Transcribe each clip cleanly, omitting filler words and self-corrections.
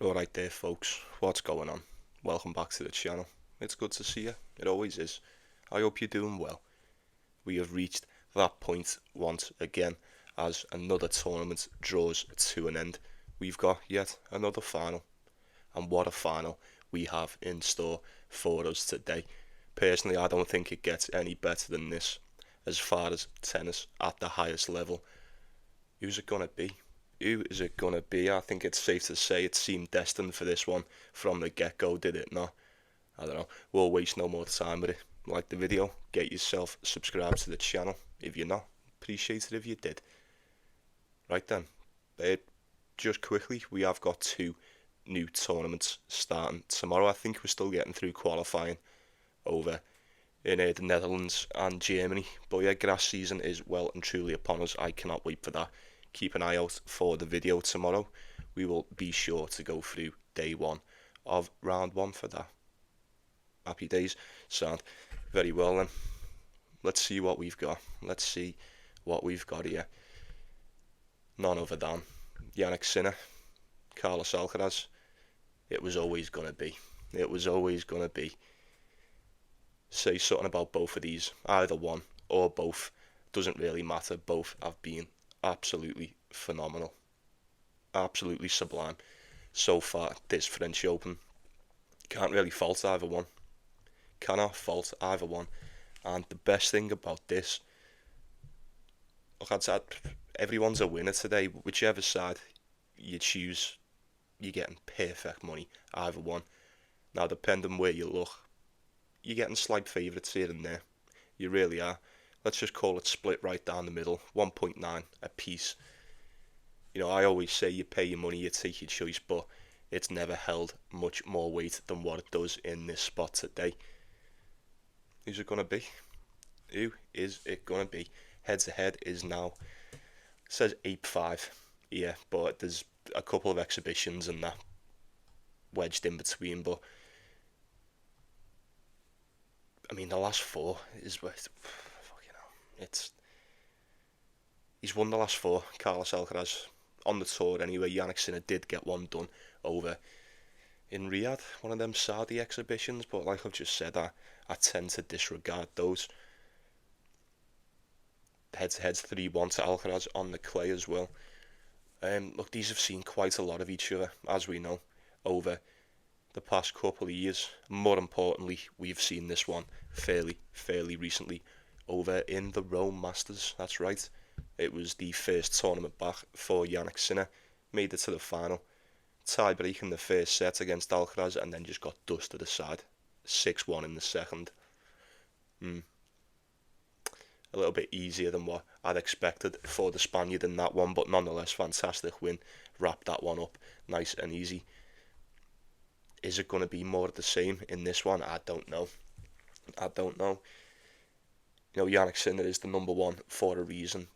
Alright there folks, what's going on? Welcome back to the channel. It's good to see you, it always is. I hope you're doing well. We have reached that point once again as another tournament draws to an end. We've got yet another final, and what a final we have in store for us today. Personally, I don't think it gets any better than this as far as tennis at the highest level. Who's it gonna be? Who is it gonna be? I think it's safe to say it seemed destined for this one from the get-go, did it not? I don't know. We'll waste no more time with it. Like the video, get yourself subscribed to the channel if you're not. Appreciate it if you did. Right then, uh, just quickly, we have got two new tournaments starting tomorrow. I think we're still getting through qualifying over in the Netherlands and Germany. But yeah, grass season is well and truly upon us. I cannot wait for that. Keep an eye out for the video tomorrow. We will be sure to go through day one of round one for that. Happy days. Sound very well then. Let's see what we've got. Let's see what we've got here. None other than Jannik Sinner, Carlos Alcaraz. It was always going to be. It was always going to be. Say something about both of these. Either one or both. Doesn't really matter. Both have been absolutely phenomenal. Absolutely sublime. So far, this French Open. Can't really fault either one. Cannot fault either one. And the best thing about this, look, I'd say everyone's a winner today. Whichever side you choose, you're getting perfect money, either one. Now, depending where you look, you're getting slight favourites here and there. You really are. Let's just call it split right down the middle, 1.9 a piece. You know, I always say you pay your money, you take your choice, but it's never held much more weight than what it does in this spot today. Who's it going to be? Who is it going to be? Head to head is now, it says 8-5, yeah, but there's a couple of exhibitions and that wedged in between, but I mean, the last four is worth, fucking hell, he's won the last four, Carlos Alcaraz, on the tour anyway. Jannik Sinner did get one done over in Riyadh, one of them Saudi exhibitions, but like I've just said, I tend to disregard those. Head-to-head's 3-1 to Alcaraz on the clay as well. Look, these have seen quite a lot of each other, as we know, over the past couple of years. More importantly, we've seen this one fairly recently over in the Rome Masters. That's right. It was the first tournament back for Jannik Sinner. Made it to the final. Tie break in the first set against Alcaraz and then just got dusted aside. 6-1 in the second. A little bit easier than what I'd expected for the Spaniard in that one, but nonetheless, fantastic win. Wrapped that one up nice and easy. Is it going to be more of the same in this one? I don't know. You know, Jannik Sinner is the number one for a reason.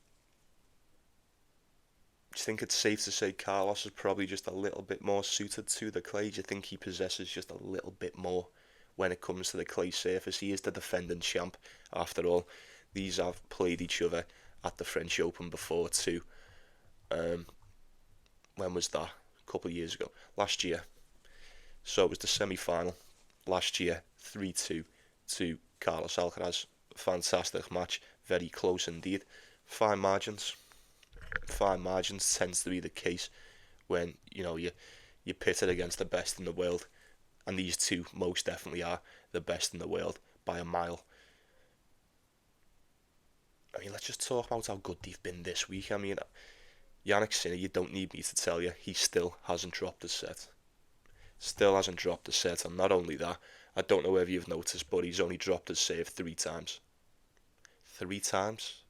Do you think it's safe to say Carlos is probably just a little bit more suited to the clay? Do you think he possesses just a little bit more when it comes to the clay surface? He is the defending champ, after all. These have played each other at the French Open before too. When was that? A couple of years ago. Last year. So it was the semi-final. Last year, 3-2 to Carlos Alcaraz. Fantastic match. Very close indeed. Fine margins. Fine margins tends to be the case when, you know, you pit it against the best in the world. And these two most definitely are the best in the world by a mile. I mean, let's just talk about how good they've been this week. I mean, Jannik Sinner, you don't need me to tell you, he still hasn't dropped a set. Still hasn't dropped a set, and not only that, I don't know whether you've noticed, but he's only dropped his serve 3 times. 3 times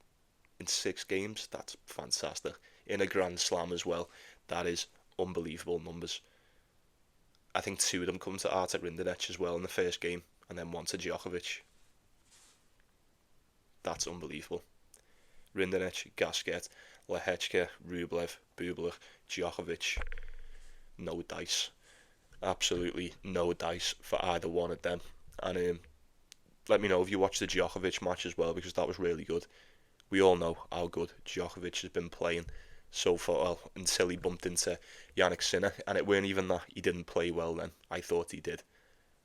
in 6 games? That's fantastic. In a Grand Slam as well. That is unbelievable numbers. I think 2 of them come to Artur Rinderknech as well in the first game, and then 1 to Djokovic. That's unbelievable. Rinderknech, Gasquet, Lehechka, Rublev, Bublik, Djokovic. No dice. Absolutely no dice for either one of them. And let me know if you watched the Djokovic match as well, because that was really good. We all know how good Djokovic has been playing so far, well, until he bumped into Jannik Sinner, and it weren't even that he didn't play well then. I thought he did.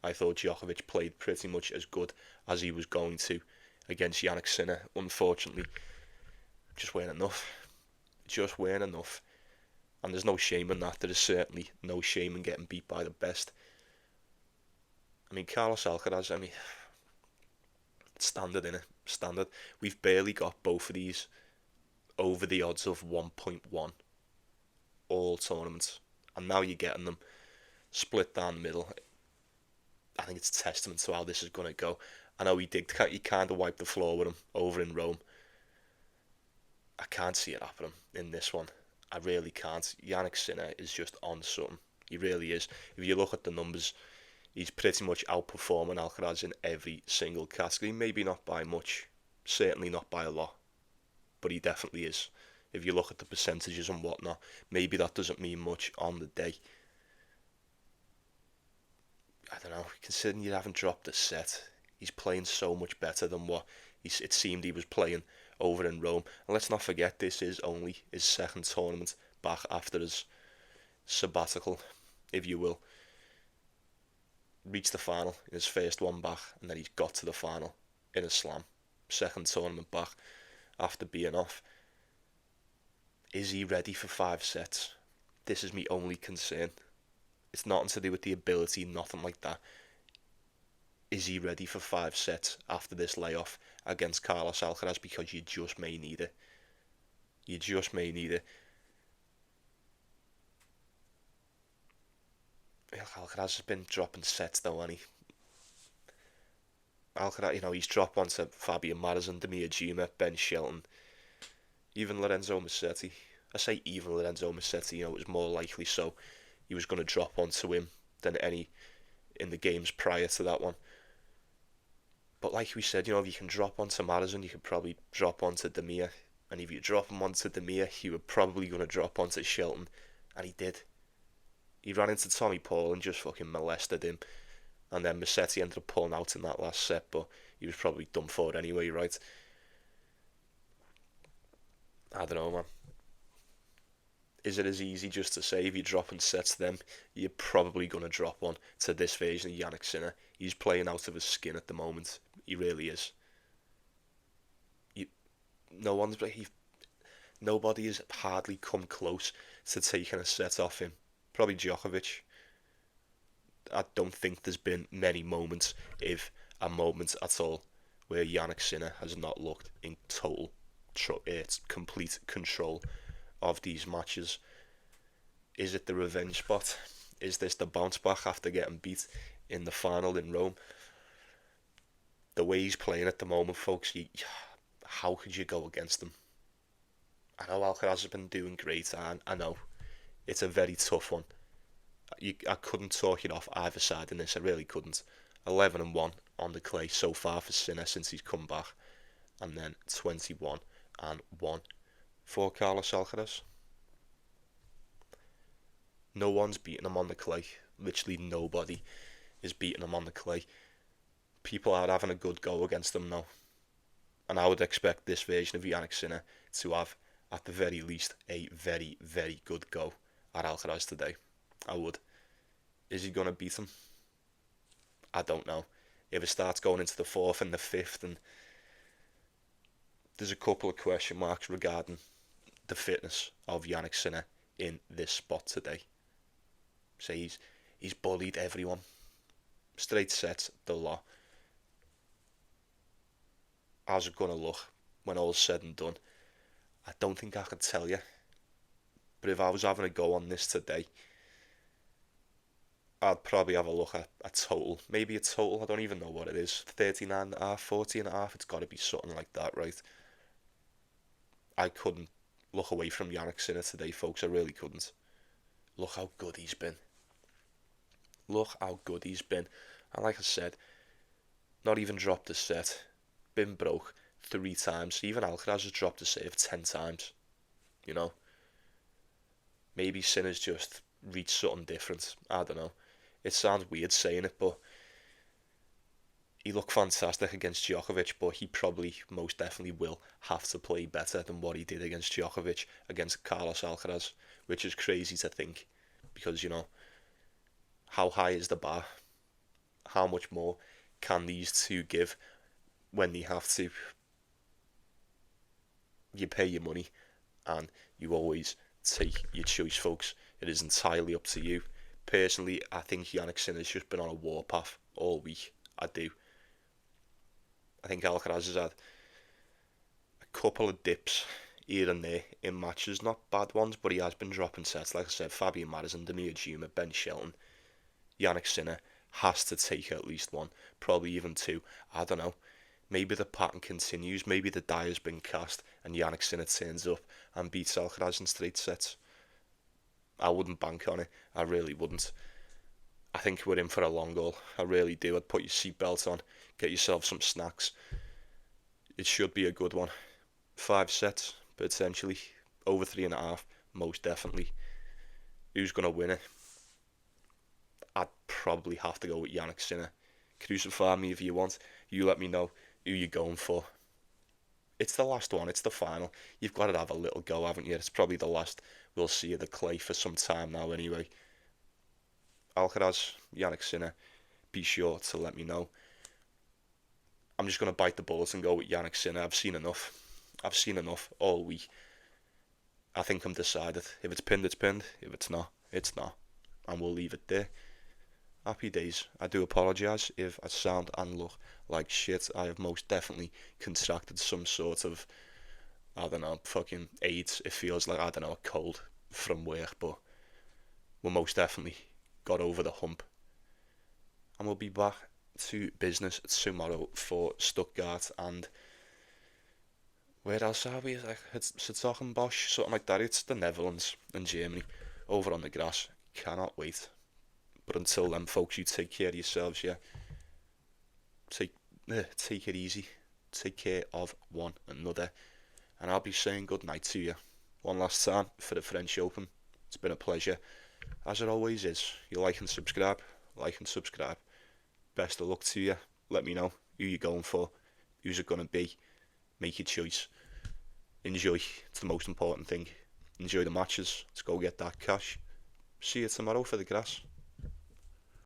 I thought Djokovic played pretty much as good as he was going to against Jannik Sinner. Unfortunately, just weren't enough. Just weren't enough. And there's no shame in that. There is certainly no shame in getting beat by the best. I mean, Carlos Alcaraz, I mean, standard, innit? Standard. We've barely got both of these over the odds of 1.1 all tournaments. And now you're getting them split down the middle. I think it's a testament to how this is going to go. I know he kind of wiped the floor with him over in Rome. I can't see it happening in this one. I really can't. Jannik Sinner is just on something. He really is. If you look at the numbers, he's pretty much outperforming Alcaraz in every single category. Maybe not by much, certainly not by a lot, but he definitely is. If you look at the percentages and whatnot, maybe that doesn't mean much on the day. I don't know, considering you haven't dropped a set, he's playing so much better than what it seemed he was playing over in Rome. And let's not forget, this is only his second tournament back after his sabbatical, if you will. Reached the final in his first one back, and then he's got to the final in a slam. Second tournament back after being off. Is he ready for 5 sets? This is my only concern. It's nothing to do with the ability, nothing like that. Is he ready for 5 sets after this layoff against Carlos Alcaraz? Because you just may need it. You just may need it. Alcaraz has been dropping sets though, hasn't he? Alcaraz, he's dropped one to Fabio Marzin, Demir Gima, Ben Shelton, even Lorenzo Musetti. I say even Lorenzo Musetti, it was more likely so he was going to drop onto him than any in the games prior to that one. But like we said, if you can drop onto Marzin, you could probably drop onto Demir. And if you drop him onto Demir, you were probably going to drop onto Shelton. And he did. He ran into Tommy Paul and just fucking molested him. And then Musetti ended up pulling out in that last set, but he was probably done for it anyway, right? I don't know, man. Is it as easy just to say if you're dropping sets to them, you're probably going to drop one to this version of Jannik Sinner? He's playing out of his skin at the moment. He really is. Nobody has hardly come close to taking a set off him. Probably Djokovic. I don't think there's been many moments, if a moment at all, where Jannik Sinner has not looked in complete control of these matches. Is it the revenge spot? Is this the bounce back after getting beat in the final in Rome? The way he's playing at the moment, folks, how could you go against him? I know Alcaraz has been doing great, and I know it's a very tough one. I couldn't talk it off either side in this, I really couldn't. 11-1 on the clay so far for Sinner since he's come back, and then 21-1 for Carlos Alcaraz. No one's beating him on the clay. Literally nobody is beating him on the clay. People are having a good go against him now. And I would expect this version of Jannik Sinner to have, at the very least, a very, very good go at Alcaraz today. I would. Is he going to beat him? I don't know. If it starts going into the 4th and the 5th, and there's a couple of question marks regarding the fitness of Jannik Sinner in this spot today. So he's bullied everyone. Straight sets, the lot. How's it going to look when all's said and done? I don't think I could tell you. But if I was having a go on this today, I'd probably have a look at a total. Maybe a total, I don't even know what it is. 39.5, 40.5, it's got to be something like that, right? I couldn't look away from Jannik Sinner today, folks. I really couldn't. Look how good he's been. Look how good he's been. And like I said, not even dropped a set. Been broke 3 times. Even Alcaraz has dropped a save 10 times. Maybe Sinner's just reached something different. I don't know. It sounds weird saying it, but he looked fantastic against Djokovic, but he probably most definitely will have to play better than what he did against Djokovic, against Carlos Alcaraz, which is crazy to think because, how high is the bar? How much more can these two give when they have to? You pay your money and you always take your choice, folks. It is entirely up to you. Personally, I think Jannik Sinner's just been on a warpath all week. I do. I think Alcaraz has had a couple of dips here and there in matches, not bad ones, but he has been dropping sets. Like I said, Fabian Madison, Demir Juma, Ben Shelton, Jannik Sinner has to take at least one, probably even two. I don't know. Maybe the pattern continues. Maybe the die has been cast and Jannik Sinner turns up and beats Alcaraz in straight sets. I wouldn't bank on it. I really wouldn't. I think we're in for a long haul. I really do. I'd put your seatbelt on, get yourself some snacks. It should be a good one. 5 sets, potentially. Over 3.5, most definitely. Who's going to win it? I'd probably have to go with Jannik Sinner. Crucify me if you want. You let me know who you're going for. It's the last one. It's the final. You've got to have a little go, haven't you? It's probably the last we'll see of the clay for some time now anyway. Alcaraz, Jannik Sinner, be sure to let me know. I'm just going to bite the bullet and go with Jannik Sinner. I've seen enough. I've seen enough all week. I think I'm decided. If it's pinned, it's pinned. If it's not, it's not. And we'll leave it there. Happy days. I do apologise if I sound and look like shit. I have most definitely contracted some sort of, I don't know, fucking AIDS. It feels like, I don't know, a cold from work, but we'll most definitely got over the hump. And we'll be back to business tomorrow for Stuttgart and where else are we? Like Bosch, something like that. It's the Netherlands and Germany over on the grass. Cannot wait. But until then, folks, you take care of yourselves, yeah? Take it easy. Take care of one another. And I'll be saying good night to you one last time for the French Open. It's been a pleasure, as it always is. You like and subscribe. Like and subscribe. Best of luck to you. Let me know who you're going for. Who's it going to be? Make your choice. Enjoy. It's the most important thing. Enjoy the matches. Let's go get that cash. See you tomorrow for the grass.